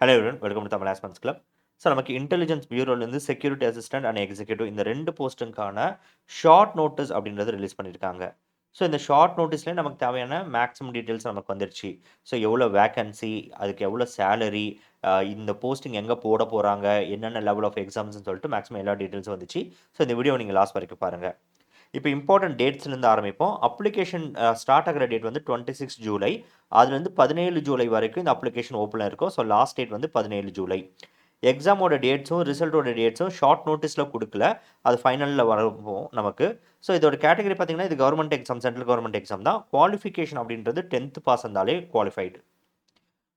Hello everyone, welcome to Tamil aspirants club. So நமக்கு intelligence பியூரோலேருந்து security assistant and executive இந்த 2 போஸ்ட்டுக்கான ஷார்ட் நோட்டீஸ் அப்படின்றது ரிலீஸ் பண்ணியிருக்காங்க. ஸோ இந்த ஷார்ட் நோட்டீஸ்லேயே நமக்கு தேவையான மேக்ஸிமம் டீட்டெயில்ஸ் நமக்கு வந்துருச்சு. ஸோ எவ்வளோ வேக்கன்சி, அதுக்கு எவ்வளோ சேலரி, இந்த போஸ்டிங் எங்கே போட போகிறாங்க, என்னென்ன லெவல் ஆஃப் எக்ஸாம்ஸ்னு சொல்லிட்டு மேக்ஸிமம் எல்லா டீட்டெயில்ஸும் வந்துச்சு. ஸோ இந்த வீடியோ நீங்கள் லாஸ்ட் வரைக்கும் பாருங்கள். இப்போ இம்பார்ட்டன்ட் டேட்ஸ்லேருந்து ஆரம்பிப்போம். அப்ளிகேஷன் ஸ்டார்ட் ஆகிற டேட் வந்து 26 ஜூலை. அதுலேருந்து 17 ஜூலை வரைக்கும் இந்த அப்ளிகேஷன் ஓப்பனில் இருக்கும். ஸோ லாஸ்ட் டேட் வந்து 17 ஜூலை. எக்ஸாமோட டேட்ஸும் ரிசல்ட்டோட டேட்ஸும் ஷார்ட் நோட்டீஸில் கொடுக்கல, அது ஃபைனலில் வரப்போம் நமக்கு. ஸோ இதோட கேட்டகரி பார்த்தீங்கன்னா இது government exam, central government exam தான். குவாலிஃபிகேஷன் அப்படின்றது 10th பாஸ் இருந்தாலே குவாலிஃபைடு.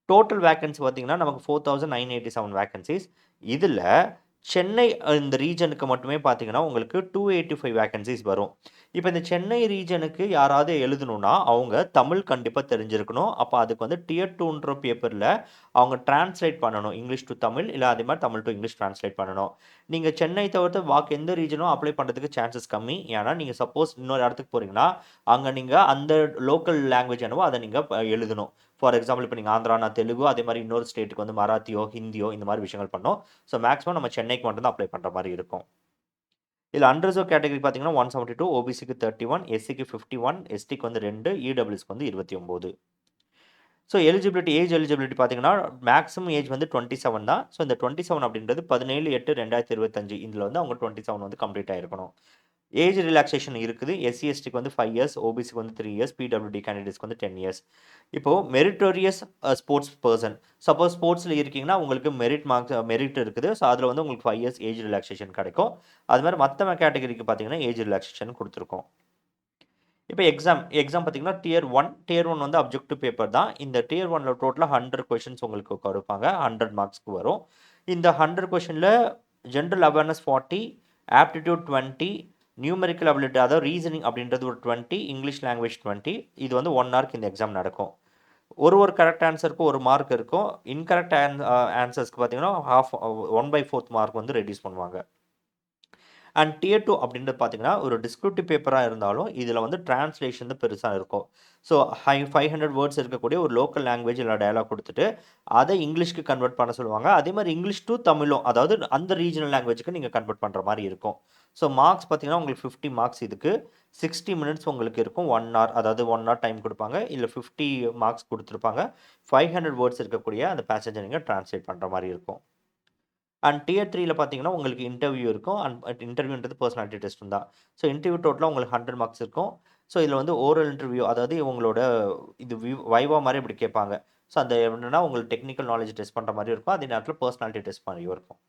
டோட்டல் வேக்கன்சி பார்த்தீங்கன்னா நமக்கு 4987 வேக்கன்சிஸ். இதில் சென்னை இந்த ரீஜனுக்கு மட்டுமே பார்த்தீங்கன்னா உங்களுக்கு 285 வேக்கன்சிஸ் வரும். இப்போ இந்த சென்னை ரீஜனுக்கு யாராவது எழுதணும்னா அவங்க தமிழ் கண்டிப்பாக தெரிஞ்சிருக்கணும். அப்போ அதுக்கு வந்து டியர் 2ன்ற பேப்பரில் அவங்க டிரான்ஸ்லேட் பண்ணணும், இங்கிலீஷ் டு தமிழ், இல்லை அதே மாதிரி தமிழ் டு இங்கிலீஷ் டிரான்ஸ்லேட் பண்ணணும். நீங்கள் சென்னை தவிர்த்து பாக்கி எந்த ரீஜனும் அப்ளை பண்ணுறதுக்கு சான்சஸ் கம்மி. ஏன்னா நீங்கள் சப்போஸ் இன்னொரு இடத்துக்கு போகிறீங்கன்னா அங்கே நீங்கள் அந்த லோக்கல் லாங்குவேஜ் என்னவோ அதை நீங்கள் எழுதணும். ஃபார் எக்ஸாம்பிள் இப்போ நீங்கள் ஆந்திரானா தெலுங்கு, அதே மாதிரி இன்னொரு ஸ்டேட்டுக்கு வந்து மராத்தியோ ஹிந்தியோ இந்த மாதிரி விஷயங்கள் பண்ணோம். ஸோ மேக்ஸிமம் நம்ம சென்னைக்கு மட்டும் தான் அப்ளை பண்ணுற மாதிரி இருக்கும். இதில் அன்ரிசர்வ் கேட்டகரி பார்த்தீங்கன்னா 172, ஓபிசிக்கு 31, எஸ்சிக்கு 51, எஸ்டிக்கு வந்து 2, இடபிள்யூஸ்க்கு வந்து 29. ஸோ ஏஜ் எலிஜிபிலிட்டி பார்த்தீங்கன்னா மேக்ஸிமம் ஏஜ் வந்து 27 தான். ஸோ இந்த 27 அப்படின்றது 17/8/2025 இதில் வந்து அவங்க 27 வந்து கம்ப்ளீட் ஆகிருக்கணும். ஏஜ் ரிலாக்ஸேஷன் இருக்குது. எஸ்சி எஸ்டிக்கு வந்து 5 இயர்ஸ், ஓபிசிக்கு வந்து 3 இயர்ஸ், பிடபிள்யூடி கேண்டிடேட்ஸ்க்கு வந்து 10 இயர்ஸ். இப்போது மெரிட்டோரியஸ் ஸ்போர்ட்ஸ் பர்சன், சப்போஸ் ஸ்போர்ட்ஸில் இருக்கீங்கன்னா உங்களுக்கு மெரிட் இருக்குது. ஸோ அதில் வந்து உங்களுக்கு 5 இயர்ஸ் ஏஜ் ரிலாக்ஸேஷன் கிடைக்கும். அது மாதிரி மற்ற கேட்டகரிக்கு பார்த்தீங்கன்னா ஏஜ் ரிலாக்ஸேஷன் கொடுத்துருக்கோம். இப்போ எக்ஸாம் பார்த்தீங்கன்னா டியர் 1 வந்து அப்ஜெக்டிவ் பேப்பர் தான். இந்த டியர் 1ல டோட்டலாக 100 கொஷின்ஸ் உங்களுக்கு கொடுப்பாங்க. 100 மார்க்ஸ்க்கு வரும். இந்த 100 கொஷினில் general awareness 40, aptitude 20, numerical ability அதாவது ரீசனிங் அப்படின்றது ஒரு 20, இங்கிலீஷ் லாங்குவேஜ் 20. இது வந்து 1 ஹவருக்கு இந்த எக்ஸாம் நடக்கும். ஒரு கரெக்ட் ஆன்சருக்கு 1 மார்க் இருக்கும். இன்கரெக்ட் ஆன்சர்ஸ்க்கு பார்த்தீங்கன்னா 1/4 மார்க் வந்து ரெடியூஸ் பண்ணுவாங்க. அண்ட் டியர் 2 அப்படின்றது பார்த்தீங்கன்னா ஒரு டிஸ்கிரிப்டிவ் பேப்பராக இருந்தாலும் இதில் வந்து டிரான்ஸ்லேஷன் தான் பெருசாக இருக்கும். ஸோ 500 வேர்ட்ஸ் இருக்கக்கூடிய ஒரு லோக்கல் லாங்குவேஜ் இல்லை டயலாக் கொடுத்துட்டு அதை இங்கிலீஷ்க்கு கன்வெர்ட் பண்ண சொல்லுவாங்க. அதே மாதிரி இங்கிலீஷ் டு தமிழும், அதாவது அந்த ரீஜனல் லாங்குவேஜுக்கு நீங்கள் கன்வெர்ட் பண்ணுற மாதிரி இருக்கும். ஸோ மார்க்ஸ் பார்த்தீங்கன்னா உங்களுக்கு 50 மார்க்ஸ் இதுக்கு. 60 மினிட்ஸ் உங்களுக்கு இருக்கும். 1 ஹவர், அதாவது 1 ஹவர் டைம் கொடுப்பாங்க. இல்லை 50 மார்க்ஸ் கொடுத்துருப்பாங்க. 500 வேர்ட்ஸ் இருக்கக்கூடிய அந்த பேசேஜை நீங்கள் டிரான்ஸ்லேட் பண்ணுற மாதிரி இருக்கும். அண்ட் டியர் 3ல பார்த்தீங்கன்னா உங்களுக்கு இன்டர்வியூ இருக்கும். அண்ட் இன்டர்வியூன்றது பர்சனாலிட்டி டெஸ்ட்டும் தான். ஸோ இன்டர்வியூ டோட்டலாக உங்களுக்கு 100 மார்க்ஸ் இருக்கும். ஸோ இதில் வந்து ஓரல் இன்டர்வியூ, அதாவது உங்களோட இது வைவா மாதிரி இப்படி கேட்பாங்க. ஸோ அந்த என்னன்னா உங்களுக்கு டெக்னிக்கல் நாலேஜ் டெஸ்ட் பண்ணுற மாதிரி இருக்கும். அதே நேரத்தில் பர்சனாலிட்டி டெஸ்ட் மாதிரியும் இருக்கும்.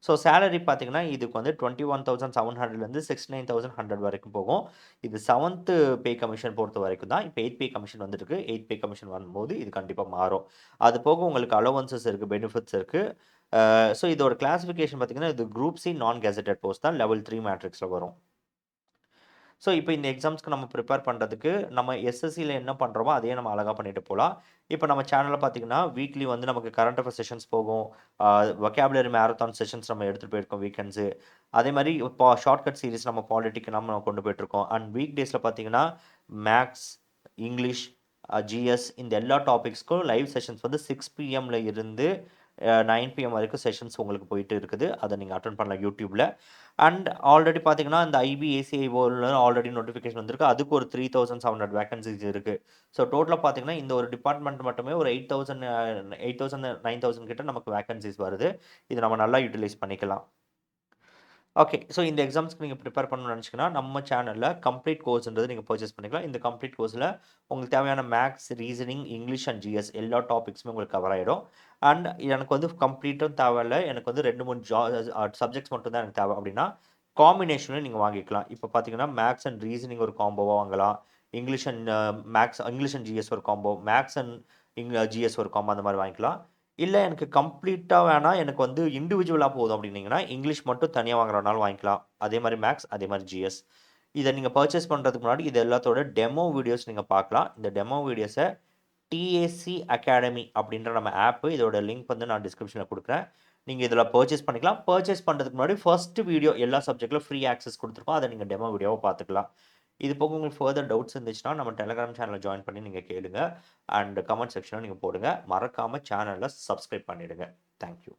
ஸோ சேலரி பார்த்தீங்கன்னா இதுக்கு வந்து 21,700லேருந்து 69,100 வரைக்கும் போகும். இது 7th பே கமிஷன் பொறுத்த வரைக்கும் தான். இப்போ 8th பே கமிஷன் வந்துருக்கு. 8th பே கமிஷன் வரும்போது இது கண்டிப்பாக மாறும். அது போக உங்களுக்கு அலோவன்சஸ் இருக்குது, பெனிஃபிட்ஸ் இருக்குது. ஸோ இதோட கிளாசிஃபிகேஷன் பார்த்தீங்கன்னா இது குரூப் சி நான் கெசட்டட் போஸ்ட் தான். லெவல் 3 மேட்ரிக்ஸில் வரும். ஸோ இப்போ இந்த எக்ஸாம்ஸ்க்கு நம்ம ப்ரிப்பேர் பண்ணுறதுக்கு நம்ம எஸ்எஸ்சியில் என்ன பண்ணுறோமோ அதையே நம்ம அழகாக பண்ணிட்டு போகலாம். இப்போ நம்ம சேனலில் பார்த்தீங்கன்னா வீக்லி வந்து நமக்கு கரண்ட் அஃபேர் செஷன்ஸ் போகும். வொக்காபுலரி மேரத்தான் செஷன்ஸ் நம்ம எடுத்துகிட்டு போயிருக்கோம் வீக்கெண்ட்ஸு. அதே மாதிரி இப்போ ஷார்ட்கட் சீரிஸ் நம்ம பாலிட்டிக்கு நம்ம கொண்டு போயிட்டுருக்கோம். அண்ட் வீக் டேஸில் பார்த்தீங்கன்னா மேக்ஸ், இங்கிலீஷ், ஜிஎஸ் இந்த எல்லா டாபிக்ஸ்க்கும் லைவ் செஷன்ஸ் வந்து 6 PM இருந்து 9 PM வரைக்கும் செஷன்ஸ் உங்களுக்கு போயிட்டு இருக்குது. அதை நீங்கள் அட்டென்ட் பண்ணலாம் யூடியூப்பில். அண்ட் ஆல்ரெடி பார்த்தீங்கன்னா இந்த ஐபிஏசிஐஓவில் ஆல்ரெடி நோட்டிஃபிகேஷன் வந்திருக்கு. அதுக்கு ஒரு 3700 வேகன்சிஸ் இருக்குது. ஸோ டோட்டலாக பார்த்தீங்கன்னா இந்த ஒரு டிபார்ட்மெண்ட் மட்டுமே ஒரு 8,000 9,000 கிட்ட நமக்கு வேகன்சிஸ் வருது. இது நம்ம நல்லா யூட்டிலைஸ் பண்ணிக்கலாம். ஓகே. ஸோ இந்த எக்ஸாம்ஸ்க்கு நீங்கள் ப்ரிப்பேர் பண்ணணும்னு நினச்சிங்கன்னா நம்ம சேனலில் கம்ப்ளீட் கோர்ஸ்ன்றது நீங்கள் பர்ச்சேஸ் பண்ணிக்கலாம். இந்த கம்ப்ளீட் கோர்ஸில் உங்களுக்கு தேவையான maths, reasoning, English and GS எல்லா டாபிக்ஸுமே உங்களுக்கு கவர் ஆகிடும். அண்ட் எனக்கு வந்து கம்ப்ளீட்டும் தேவையில்ல, எனக்கு வந்து 2 3 சப்ஜெக்ட்ஸ் மட்டும் தான் எனக்கு தேவை அப்படின்னா காம்பினேஷனில் நீங்கள் வாங்கிக்கலாம். இப்போ பார்த்தீங்கன்னா மேக்ஸ் அண்ட் ரீசனிங் ஒரு காம்போவாக வாங்கலாம். English and English and GS ஒரு காம்போ, மேக்ஸ் அண்ட் ஜிஎஸ் ஒரு காம்போ, அந்த மாதிரி வாங்கிக்கலாம். இல்லை எனக்கு கம்ப்ளீட்டாக வேணாம், எனக்கு வந்து இண்டிவிஜுவலாக போதும் அப்படின்னீங்கன்னா இங்கிலீஷ் மட்டும் தனியாக வாங்குறதுனாலும் வாங்கிக்கலாம். அதே மாதிரி மேக்ஸ், அதே மாதிரி ஜிஎஸ். இதை நீங்கள் பர்ச்சேஸ் பண்ணுறதுக்கு முன்னாடி இது எல்லாத்தோட டெமோ வீடியோஸ் நீங்கள் பார்க்கலாம். இந்த டெமோ வீடியோஸை டிஏசி அகாடமி அப்படின்ற நம்ம ஆப்பு, இதோட லிங்க் வந்து நான் டிஸ்கிரிப்ஷனில் கொடுக்குறேன். நீங்கள் இதில் பர்ச்சேஸ் பண்ணிக்கலாம். பர்ச்சேஸ் பண்ணுறதுக்கு முன்னாடி ஃபர்ஸ்ட் வீடியோ எல்லா சப்ஜெக்ட்டிலும் ஃப்ரீ ஆக்சஸ் கொடுத்துருக்கோம். அதை நீங்கள் டெமோ வீடியோவை பார்த்துக்கலாம். இது போக உங்களுக்கு ஃபர்தர் டவுட்ஸ் இருந்துச்சுன்னா நம்ம டெலகிராம் சேனலை ஜாயின் பண்ணி நீங்கள் கேளுங்க. அண்ட் கமெண்ட் செக்ஷனில் நீங்கள் போடுங்க. மறக்காமல் சேனலை சப்ஸ்கிரைப் பண்ணிவிடுங்க. தேங்க்யூ.